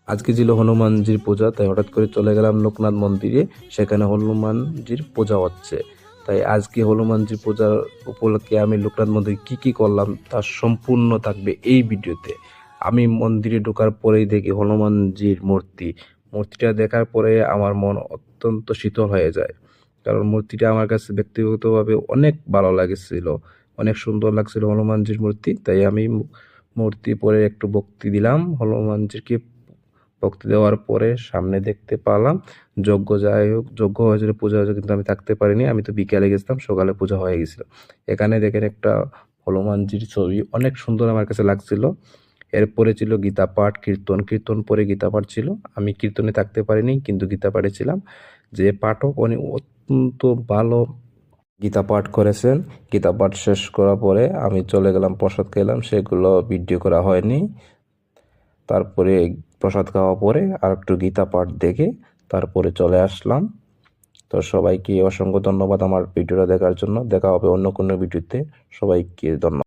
আজকে ছিল হনুমানজির পূজা, তাই হঠাৎ করে চলে গেলাম লোকনাথ মন্দিরে। সেখানে হনুমানজির পূজা হচ্ছে, তাই আজকে হনুমানজির পূজার উপলক্ষে আমি লোকনাথ মন্দিরে কি কি করলাম তা সম্পূর্ণ থাকবে এই ভিডিওতে। আমি মন্দিরে ঢোকার পরেই দেখি হনুমানজির মূর্তিটা দেখার পরে আমার মন অত্যন্ত শীতল হয়ে যায়, কারণ মূর্তিটা আমার কাছে ব্যক্তিগতভাবে অনেক ভালো লাগছিল, অনেক সুন্দর লাগছিল হনুমানজির মূর্তি। তাই আমি মূর্তি পরে একটু ভক্তি দিলাম হনুমানজিকে। ভক্তি দেওয়ার পরে সামনে দেখতে পেলাম যজ্ঞ। যাই হোক, যজ্ঞ হয়েছিল, পূজা হয়েছিল, কিন্তু আমি থাকতে পারিনি। আমি তো বিকেলে গেছিলাম, সকালে পূজা হয়ে গেছিল। এখানে দেখেন একটা হনুমানজির ছবি, অনেক সুন্দর আমার কাছে লাগছিল। এরপরে ছিল গীতা পাঠ, কীর্তন পরে গীতা পাঠ ছিল। আমি কীর্তনে থাকতে পারিনি, কিন্তু গীতা পাঠে ছিলাম। যে পাঠক উনি অত্যন্ত ভালো গীতা পাঠ করেছেন। গীতা পাঠ শেষ করার পরে আমি চলে গেলাম, প্রসাদ খেলাম, সেগুলো ভিডিও করা হয়নি। তারপরে প্রসাদ খাওয়া পরে আর একটু গীতা পাঠ দেখে তারপরে চলে আসলাম। তো সবাইকে অসংখ্য ধন্যবাদ আমার ভিডিওটা দেখার জন্য। দেখা হবে অন্য কোনো ভিডিওতে। সবাইকে ধন্যবাদ।